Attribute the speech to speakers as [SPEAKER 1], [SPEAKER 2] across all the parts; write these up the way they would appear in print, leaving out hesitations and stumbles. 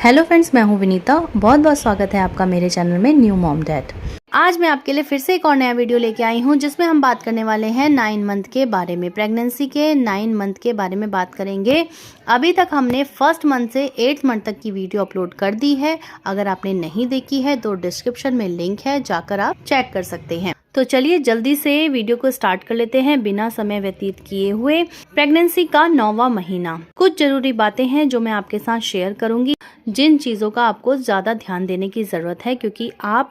[SPEAKER 1] Hello friends, मैं हूं विनीता। बहुत बहुत स्वागत है आपका मेरे चैनल में न्यू मॉम डैड। आज मैं आपके लिए फिर से एक और नया वीडियो लेके आई हूं जिसमें हम बात करने वाले हैं 9 मंथ के बारे में। प्रेगनेंसी के 9 मंथ के बारे में बात करेंगे। अभी तक हमने फर्स्ट मंथ से 8th मंथ तक की वीडियो अपलोड कर दी है। अगर आपने नहीं देखी है तो डिस्क्रिप्शन में लिंक है, जाकर आप चेक कर सकते हैं। तो चलिए जल्दी से वीडियो को स्टार्ट कर लेते हैं बिना समय व्यतीत किए हुए। प्रेगनेंसी का 9वां महीना, कुछ जरूरी बातें हैं जो मैं आपके साथ शेयर करूंगी, जिन चीज़ों का आपको ज़्यादा ध्यान देने की ज़रूरत है, क्योंकि आप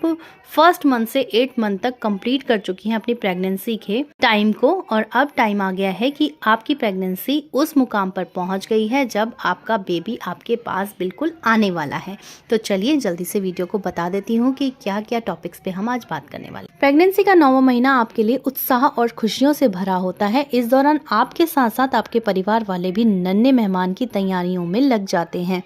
[SPEAKER 1] फर्स्ट मंथ से 8th मंथ तक कंप्लीट कर चुकी हैं अपनी प्रेगनेंसी के टाइम को, और अब टाइम आ गया है कि आपकी प्रेगनेंसी उस मुकाम पर पहुंच गई है जब आपका बेबी आपके पास बिल्कुल आने वाला है। तो चलिए जल्दी से वीडियो को बता देती हूँ कि क्या क्या टॉपिक्स पे हम आज बात करने वाले। प्रेगनेंसी का 9वां महीना आपके लिए उत्साह और खुशियों से भरा होता है। इस दौरान आपके साथ साथ आपके परिवार वाले भी नन्हे मेहमान की तैयारियों में लग जाते हैं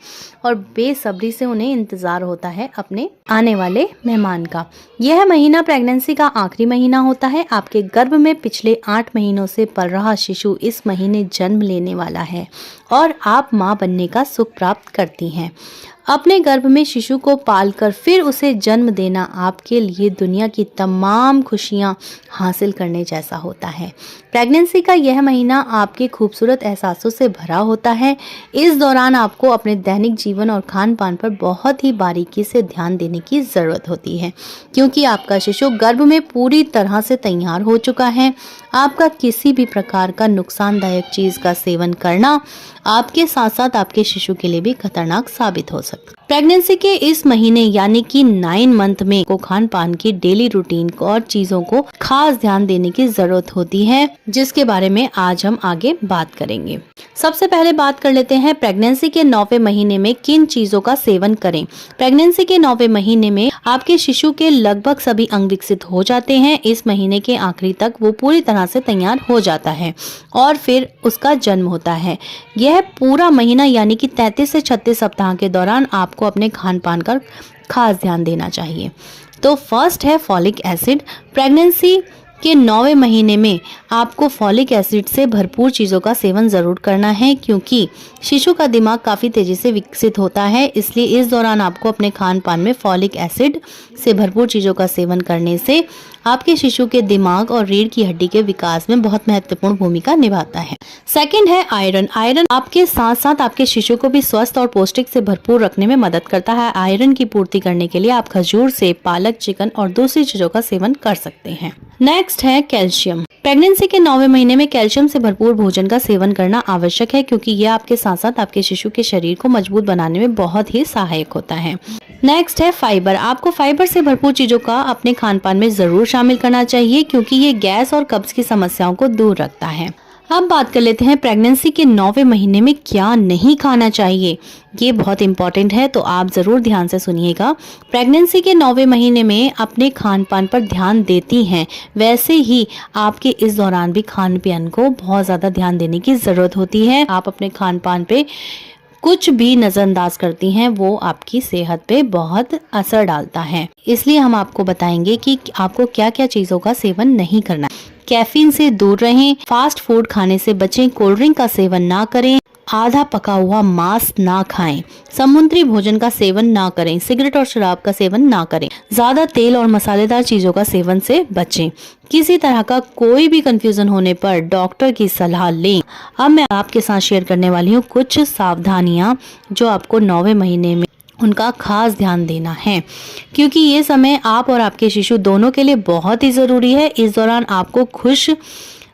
[SPEAKER 1] और बेसब्री से उन्हें इंतजार होता है अपने आने वाले मेहमान का। यह महीना प्रेगनेंसी का आखिरी महीना होता है। आपके गर्भ में पिछले 8 महीनों से पल रहा शिशु इस महीने जन्म लेने वाला है और आप मां बनने का सुख प्राप्त करती हैं। अपने गर्भ में शिशु को पालकर फिर उसे जन्म देना आपके लिए दुनिया की तमाम खुशियां हासिल करने जैसा होता है। प्रेगनेंसी का यह महीना आपके खूबसूरत एहसासों से भरा होता है। इस दौरान आपको अपने दैनिक जीवन और खान पान पर बहुत ही बारीकी से ध्यान देने की ज़रूरत होती है, क्योंकि आपका शिशु गर्भ में पूरी तरह से तैयार हो चुका है। आपका किसी भी प्रकार का नुकसानदायक चीज़ का सेवन करना आपके साथ साथ आपके शिशु के लिए भी खतरनाक साबित हो सकता है। प्रेगनेंसी के इस महीने यानी कि 9 मंथ में को खान पान की डेली रूटीन को और चीजों को खास ध्यान देने की जरूरत होती है, जिसके बारे में आज हम आगे बात करेंगे। सबसे पहले बात कर लेते हैं प्रेगनेंसी के 9वें महीने में किन चीजों का सेवन करें। प्रेगनेंसी के 9वें महीने में आपके शिशु के लगभग सभी अंग विकसित हो जाते हैं। इस महीने के आखिरी तक वो पूरी तरह से तैयार हो जाता है और फिर उसका जन्म होता है। यह पूरा महीना यानी कि 33 से 36 सप्ताह के दौरान आपको अपने खान पान का खास ध्यान देना चाहिए। तो फर्स्ट है फॉलिक एसिड। प्रेगनेंसी के 9वें महीने में आपको फॉलिक एसिड से भरपूर चीज़ों का सेवन ज़रूर करना है, क्योंकि शिशु का दिमाग काफ़ी तेज़ी से विकसित होता है। इसलिए इस दौरान आपको अपने खान पान में फॉलिक एसिड से भरपूर चीज़ों का सेवन करने से आपके शिशु के दिमाग और रीढ़ की हड्डी के विकास में बहुत महत्वपूर्ण भूमिका निभाता है। सेकंड है आयरन। आयरन आपके साथ साथ आपके शिशु को भी स्वस्थ और पौष्टिक से भरपूर रखने में मदद करता है। आयरन की पूर्ति करने के लिए आप खजूर से पालक, चिकन और दूसरी चीजों का सेवन कर सकते हैं। नेक्स्ट है कैल्शियम। प्रेगनेंसी के 9वें महीने में कैल्शियम से भरपूर भोजन का सेवन करना आवश्यक है, क्योंकि यह आपके साथ साथ आपके शिशु के शरीर को मजबूत बनाने में बहुत ही सहायक होता है। नेक्स्ट है फाइबर। आपको फाइबर से भरपूर चीजों का अपने खान पान में जरूर शामिल करना चाहिए, क्योंकि ये गैस और कब्ज की समस्याओं को दूर रखता है। अब बात कर लेते हैं प्रेगनेंसी के 9वें महीने में क्या नहीं खाना चाहिए। ये बहुत इंपॉर्टेंट है, तो आप जरूर ध्यान से सुनिएगा। प्रेगनेंसी के 9वें महीने में अपने खान पान पर ध्यान देती हैं, वैसे ही आपके इस दौरान भी खान पान को बहुत ज्यादा ध्यान देने की जरूरत होती है। आप अपने खान पान पे कुछ भी नजरअंदाज करती हैं, वो आपकी सेहत पे बहुत असर डालता है। इसलिए हम आपको बताएंगे कि आपको क्या क्या चीजों का सेवन नहीं करना है। कैफीन से दूर रहें, फास्ट फूड खाने से बचें, कोल्ड ड्रिंक का सेवन ना करें, आधा पका हुआ मांस ना खाएं, समुद्री भोजन का सेवन ना करें, सिगरेट और शराब का सेवन ना करें, ज्यादा तेल और मसालेदार चीजों का सेवन से बचें। किसी तरह का कोई भी कंफ्यूजन होने पर डॉक्टर की सलाह लें। अब मैं आपके साथ शेयर करने वाली हूँ कुछ सावधानियां जो आपको 9वें महीने में उनका खास ध्यान देना है, क्योंकि ये समय आप और आपके शिशु दोनों के लिए बहुत ही जरूरी है। इस दौरान आपको खुश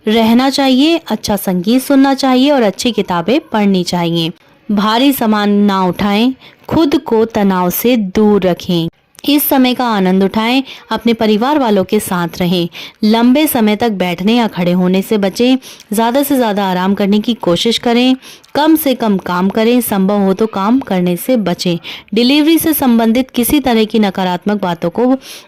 [SPEAKER 1] रहना चाहिए, अच्छा संगीत सुनना चाहिए और अच्छी किताबें पढ़नी चाहिए। भारी सामान ना उठाएं, खुद को तनाव से दूर रखें। इस समय का आनंद उठाएं, अपने परिवार वालों के साथ रहें। लंबे समय तक बैठने या खड़े होने से बचें। ज़्यादा से ज़्यादा आराम करने की कोशिश करें। कम से कम काम करें, संभव हो तो काम करने से बचें। डिलीवरी से संबंधित किसी तरह की नकारात्मक बातों को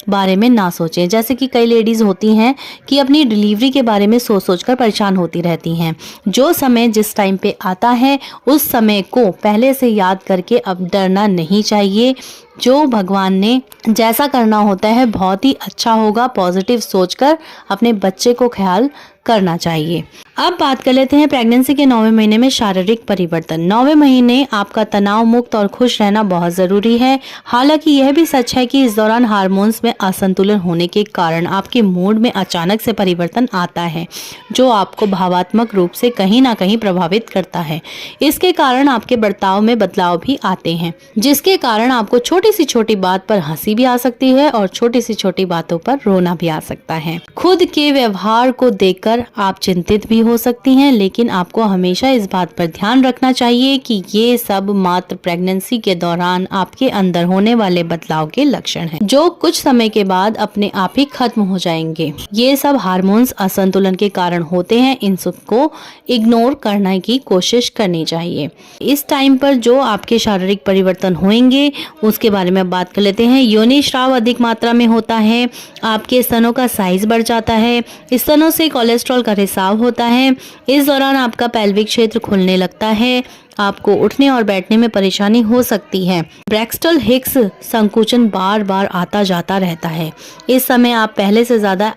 [SPEAKER 1] बारे में ना सोचें। जैसे कि कई लेडीज होती हैं कि अपनी डिलीवरी के बारे में सोच सोच कर परेशान होती रहती हैं। जो समय जिस टाइम पे आता है उस समय को पहले से याद करके अब डरना नहीं चाहिए। जो भगवान ने जैसा करना होता है बहुत ही अच्छा होगा। पॉजिटिव सोचकर अपने बच्चे को ख्याल करना चाहिए। अब बात कर लेते हैं प्रेगनेंसी के 9वें महीने में शारीरिक परिवर्तन। 9वें महीने आपका तनाव मुक्त और खुश रहना बहुत जरूरी है। हालांकि यह भी सच है कि इस दौरान हार्मोन्स में असंतुलन होने के कारण आपके मूड में अचानक से परिवर्तन आता है, जो आपको भावात्मक रूप से कहीं ना कहीं प्रभावित करता है। इसके कारण आपके बर्ताव में बदलाव भी आते हैं, जिसके कारण आपको छोटी सी छोटी बात पर हंसी भी आ सकती है और छोटी सी छोटी बातों पर रोना भी आ सकता है। खुद के व्यवहार को देखकर आप चिंतित भी हो सकती हैं, लेकिन आपको हमेशा इस बात पर ध्यान रखना चाहिए कि ये सब मात्र प्रेगनेंसी के दौरान आपके अंदर होने वाले बदलाव के लक्षण हैं, जो कुछ समय के बाद अपने आप ही खत्म हो जाएंगे। ये सब हार्मोन्स असंतुलन के कारण होते हैं, इन सबको इग्नोर करने की कोशिश करनी चाहिए। इस टाइम पर जो आपके शारीरिक परिवर्तन होंगे उसके बारे में बात कर लेते हैं। योनि स्राव अधिक मात्रा में होता है, आपके स्तनों का साइज बढ़ जाता है, स्तनों से कोलेस्ट्रॉल का रिसाव होता है। इस दौरान आपका पैल्विक क्षेत्र खुलने लगता है, आपको उठने और बैठने में परेशानी हो सकती है। ब्रैक्स्टल हिक्स संकुचन बार बार आता जाता रहता है। इस समय आप पहले से ज्यादा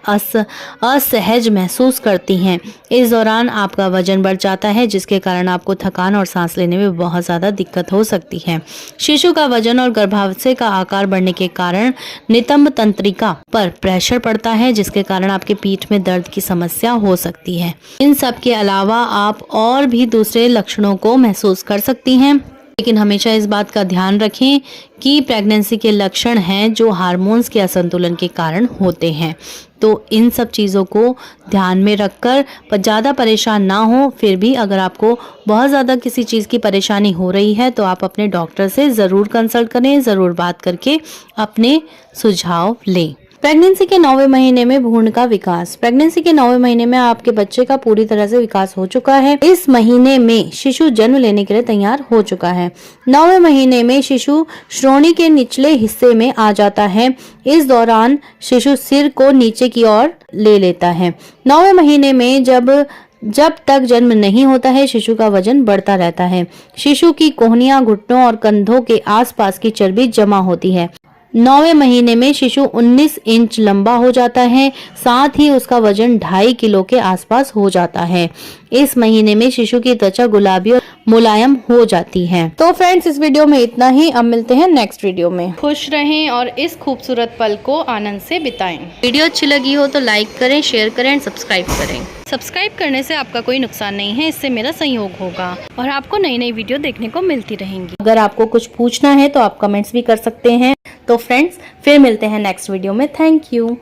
[SPEAKER 1] असहज महसूस करती हैं। इस दौरान आपका वजन बढ़ जाता है, जिसके कारण आपको थकान और सांस लेने में बहुत ज्यादा दिक्कत हो सकती है। शिशु का वजन और गर्भाशय का आकार बढ़ने के कारण नितंब तंत्रिका पर प्रेशर पड़ता है, जिसके कारण आपके पीठ में दर्द की समस्या हो सकती है। इन सब के अलावा आप और भी दूसरे लक्षणों को महसूस कर सकती हैं, लेकिन हमेशा इस बात का ध्यान रखें कि प्रेगनेंसी के लक्षण हैं जो हार्मोन्स के असंतुलन के कारण होते हैं। तो इन सब चीज़ों को ध्यान में रखकर ज़्यादा परेशान ना हो। फिर भी अगर आपको बहुत ज़्यादा किसी चीज़ की परेशानी हो रही है तो आप अपने डॉक्टर से ज़रूर कंसल्ट करें, ज़रूर बात करके अपने सुझाव लें। प्रेगनेंसी के 9वें महीने में भ्रूण का विकास। प्रेगनेंसी के 9वें महीने में आपके बच्चे का पूरी तरह से विकास हो चुका है। इस महीने में शिशु जन्म लेने के लिए तैयार हो चुका है। 9वें महीने में शिशु श्रोणि के निचले हिस्से में आ जाता है। इस दौरान शिशु सिर को नीचे की ओर ले लेता है। 9वें महीने में जब तक जन्म नहीं होता है, शिशु का वजन बढ़ता रहता है। शिशु की कोहनियां, घुटनों और कंधों के आसपास की चर्बी जमा होती है। 9वें महीने में शिशु 19 इंच लंबा हो जाता है, साथ ही उसका वजन 2.5 किलो के आसपास हो जाता है। इस महीने में शिशु की त्वचा गुलाबी और मुलायम हो जाती है। तो फ्रेंड्स, इस वीडियो में इतना ही। अब मिलते हैं नेक्स्ट वीडियो में। खुश रहें और इस खूबसूरत पल को आनंद से बिताएं। वीडियो अच्छी लगी हो तो लाइक करें, शेयर करें और सब्सक्राइब करें। सब्सक्राइब करने से आपका कोई नुकसान नहीं है, इससे मेरा सहयोग होगा और आपको नई नई वीडियो देखने को मिलती रहेंगी। अगर आपको कुछ पूछना है तो आप कमेंट्स भी कर सकते हैं। तो फ्रेंड्स, फिर मिलते हैं नेक्स्ट वीडियो में। Thank you.